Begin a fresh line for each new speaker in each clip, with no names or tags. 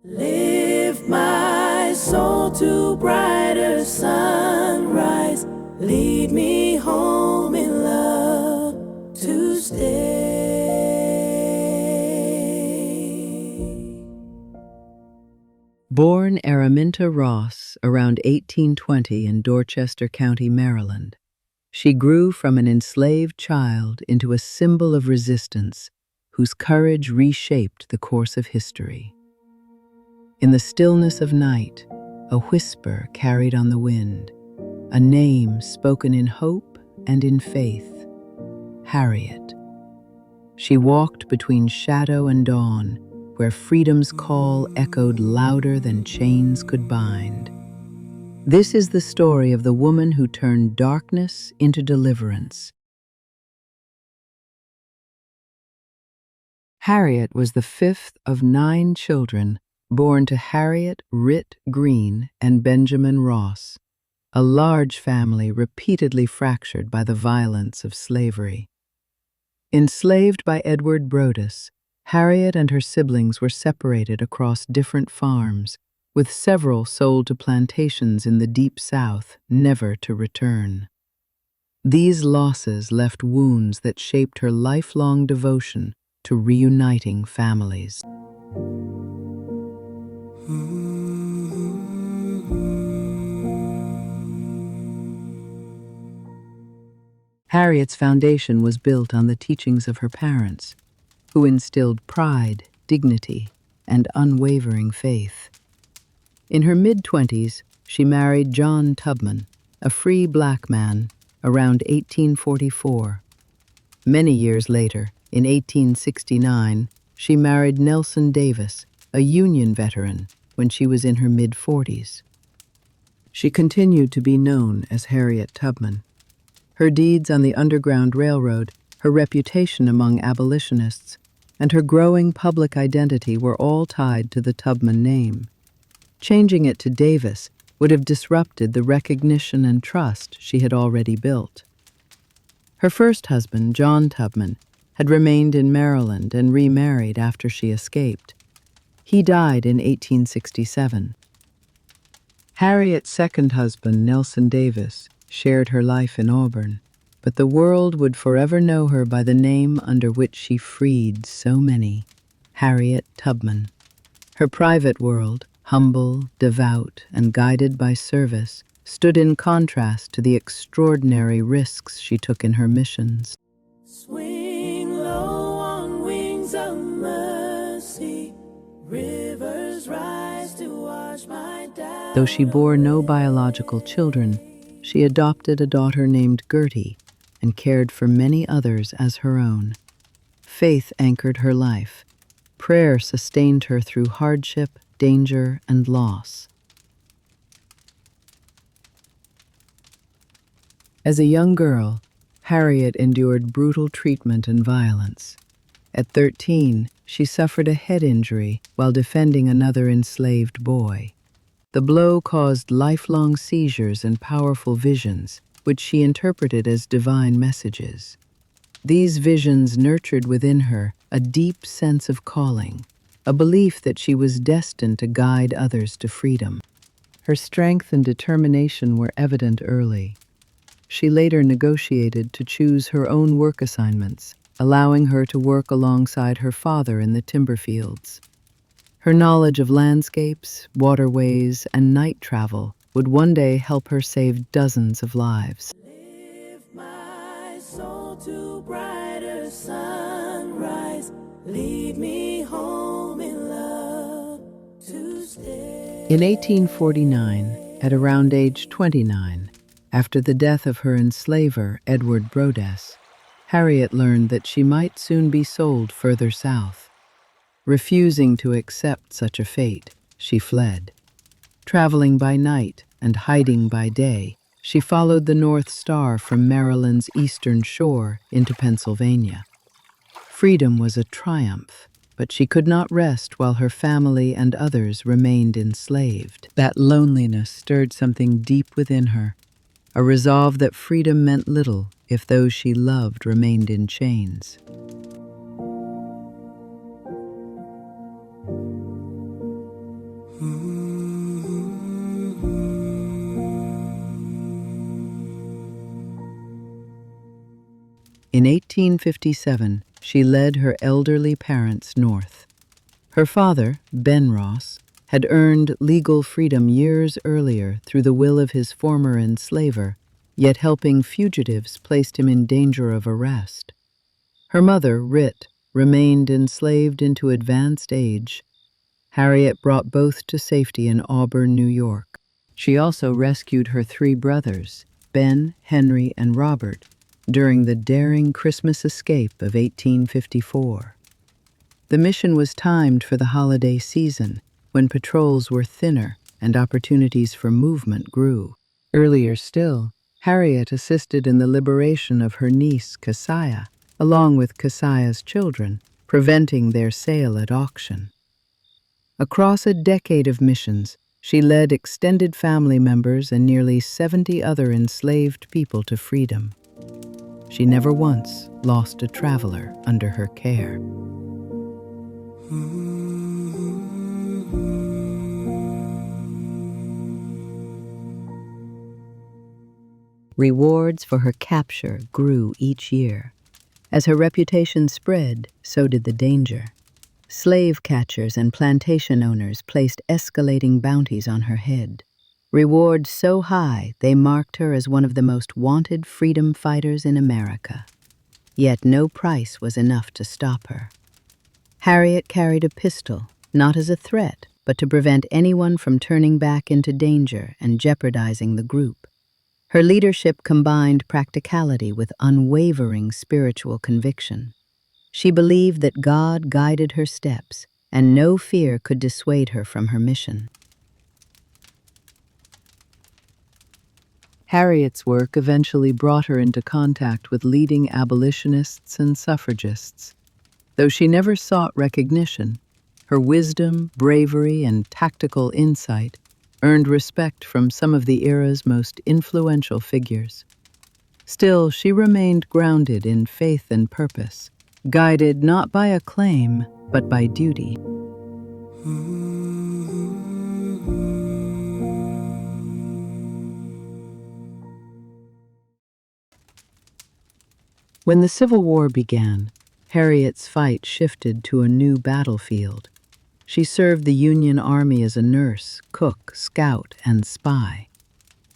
Lift my soul to brighter sunrise. Lead me home in love to stay.
Born Araminta Ross around 1820 in Dorchester County, Maryland, she grew from an enslaved child into a symbol of resistance whose courage reshaped the course of history. In the stillness of night, a whisper carried on the wind, a name spoken in hope and in faith: Harriet. She walked between shadow and dawn, where freedom's call echoed louder than chains could bind. This is the story of the woman who turned darkness into deliverance. Harriet was the fifth of 9 children born to Harriet Ritt Green and Benjamin Ross, a large family repeatedly fractured by the violence of slavery. Enslaved by Edward Brodess, Harriet and her siblings were separated across different farms, with several sold to plantations in the Deep South, never to return. These losses left wounds that shaped her lifelong devotion to reuniting families. Harriet's foundation was built on the teachings of her parents, who instilled pride, dignity, and unwavering faith. In her mid-20s, she married John Tubman, a free black man, around 1844. Many years later, in 1869, she married Nelson Davis, a Union veteran, when she was in her mid-40s. She continued to be known as Harriet Tubman. Her deeds on the Underground Railroad, her reputation among abolitionists, and her growing public identity were all tied to the Tubman name. Changing it to Davis would have disrupted the recognition and trust she had already built. Her first husband, John Tubman, had remained in Maryland and remarried after she escaped. He died in 1867. Harriet's second husband, Nelson Davis, shared her life in Auburn, but the world would forever know her by the name under which she freed so many: Harriet Tubman. Her private world, humble, devout, and guided by service, stood in contrast to the extraordinary risks she took in her missions.
Swing low on wings of mercy. Rivers rise to wash my doubt.
Though she bore no biological children, she adopted a daughter named Gertie and cared for many others as her own. Faith anchored her life. Prayer sustained her through hardship, danger, and loss. As a young girl, Harriet endured brutal treatment and violence. At 13, she suffered a head injury while defending another enslaved boy. The blow caused lifelong seizures and powerful visions, which she interpreted as divine messages. These visions nurtured within her a deep sense of calling, a belief that she was destined to guide others to freedom. Her strength and determination were evident early. She later negotiated to choose her own work assignments, allowing her to work alongside her father in the timber fields. Her knowledge of landscapes, waterways, and night travel would one day help her save dozens of lives.
Lift my soul to brighter sunrise. Lead me home in love to stay.
In 1849, at around age 29, after the death of her enslaver, Edward Brodess, Harriet learned that she might soon be sold further south. Refusing to accept such a fate, she fled. Traveling by night and hiding by day, she followed the North Star from Maryland's eastern shore into Pennsylvania. Freedom was a triumph, but she could not rest while her family and others remained enslaved. That loneliness stirred something deep within her, a resolve that freedom meant little if those she loved remained in chains. In 1857, she led her elderly parents north. Her father, Ben Ross, had earned legal freedom years earlier through the will of his former enslaver, yet helping fugitives placed him in danger of arrest. Her mother, Rit, remained enslaved into advanced age. Harriet brought both to safety in Auburn, New York. She also rescued her three brothers, Ben, Henry, and Robert, during the daring Christmas escape of 1854. The mission was timed for the holiday season, when patrols were thinner and opportunities for movement grew. Earlier still, Harriet assisted in the liberation of her niece, Keziah, along with Keziah's children, preventing their sale at auction. Across a decade of missions, she led extended family members and nearly 70 other enslaved people to freedom. She never once lost a traveler under her care. Rewards for her capture grew each year. As her reputation spread, so did the danger. Slave catchers and plantation owners placed escalating bounties on her head. Rewards so high they marked her as one of the most wanted freedom fighters in America. Yet no price was enough to stop her. Harriet carried a pistol, not as a threat, but to prevent anyone from turning back into danger and jeopardizing the group. Her leadership combined practicality with unwavering spiritual conviction. She believed that God guided her steps, and no fear could dissuade her from her mission. Harriet's work eventually brought her into contact with leading abolitionists and suffragists. Though she never sought recognition, her wisdom, bravery, and tactical insight earned respect from some of the era's most influential figures. Still, she remained grounded in faith and purpose, guided not by acclaim, but by duty. When the Civil War began, Harriet's fight shifted to a new battlefield. She served the Union Army as a nurse, cook, scout, and spy.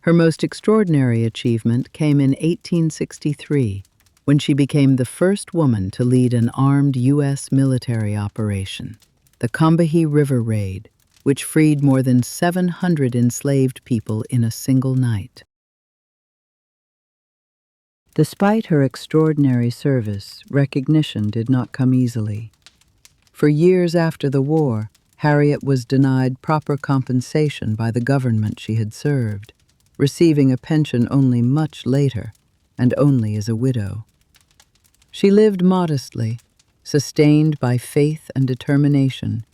Her most extraordinary achievement came in 1863, when she became the first woman to lead an armed U.S. military operation, the Combahee River Raid, which freed more than 700 enslaved people in a single night. Despite her extraordinary service, recognition did not come easily. For years after the war, Harriet was denied proper compensation by the government she had served, receiving a pension only much later, and only as a widow. She lived modestly, sustained by faith and determination,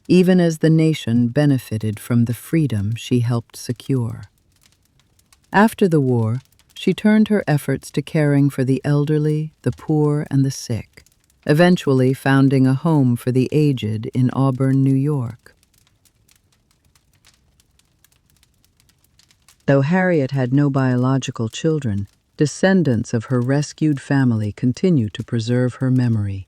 even as the nation benefited from the freedom she helped secure. After the war, she turned her efforts to caring for the elderly, the poor, and the sick, eventually founding a home for the aged in Auburn, New York. Though Harriet had no biological children, descendants of her rescued family continue to preserve her memory.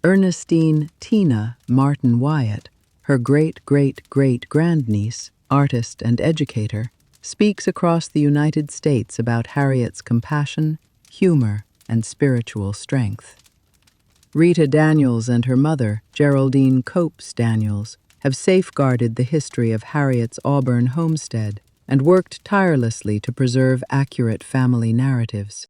Ernestine Tina Martin Wyatt, her great-great-great-grandniece, artist and educator, speaks across the United States about Harriet's compassion, humor, and spiritual strength. Rita Daniels and her mother, Geraldine Copes Daniels, have safeguarded the history of Harriet's Auburn homestead and worked tirelessly to preserve accurate family narratives.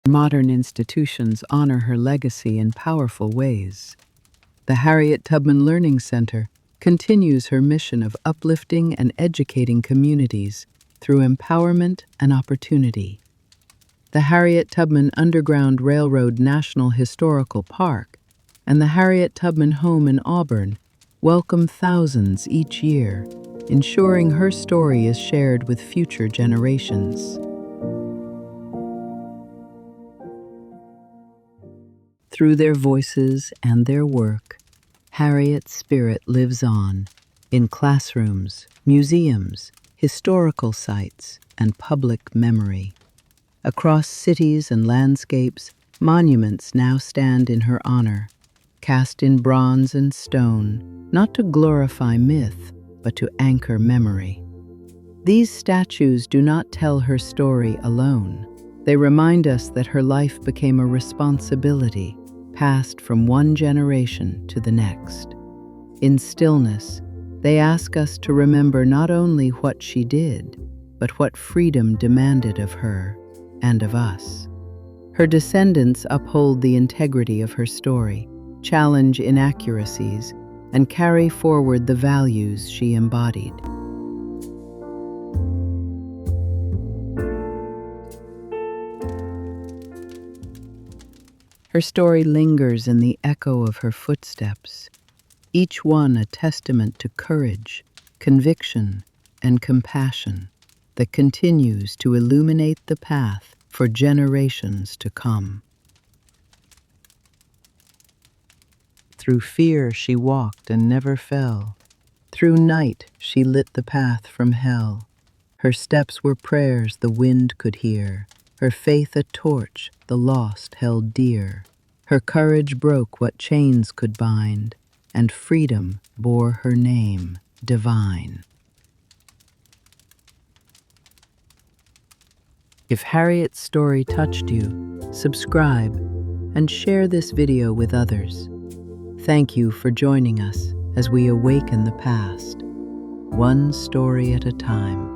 Modern institutions honor her legacy in powerful ways. The Harriet Tubman Learning Center continues her mission of uplifting and educating communities through empowerment and opportunity. The Harriet Tubman Underground Railroad National Historical Park and the Harriet Tubman Home in Auburn welcome thousands each year, ensuring her story is shared with future generations. Through their voices and their work, Harriet's spirit lives on in classrooms, museums, historical sites, and public memory. Across cities and landscapes, monuments now stand in her honor, cast in bronze and stone, not to glorify myth, but to anchor memory. These statues do not tell her story alone. They remind us that her life became a responsibility, passed from one generation to the next. In stillness, they ask us to remember not only what she did, but what freedom demanded of her and of us. Her descendants uphold the integrity of her story, challenge inaccuracies, and carry forward the values she embodied. Her story lingers in the echo of her footsteps, each one a testament to courage, conviction, and compassion that continues to illuminate the path for generations to come. Through fear she walked and never fell. Through night she lit the path from hell. Her steps were prayers the wind could hear, her faith a torch the lost held dear. Her courage broke what chains could bind, and freedom bore her name divine. If Harriet's story touched you, subscribe and share this video with others. Thank you for joining us as we awaken the past, one story at a time.